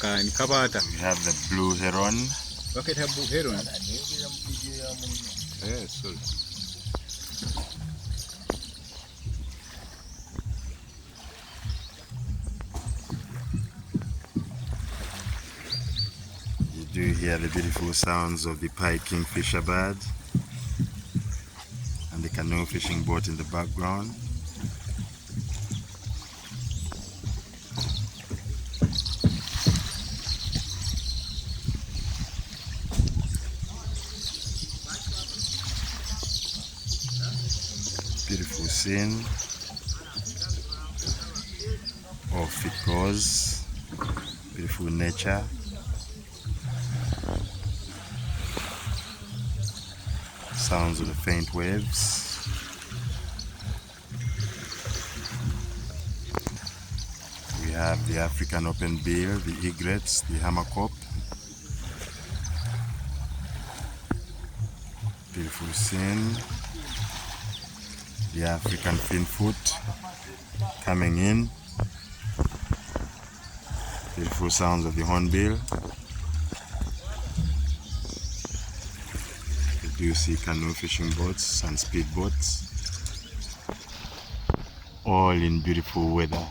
have the blue heron. Heron. Sorry. You do hear the beautiful sounds of the pied kingfisher bird and the canoe fishing boat in the background. Beautiful scene. Off it goes. Beautiful nature. Sounds of the faint waves. We have the African open bill, the egrets, the hammerkop. Beautiful scene. The African finfoot coming in. Beautiful sounds of the hornbill. You do see canoe fishing boats and speedboats, all in beautiful weather.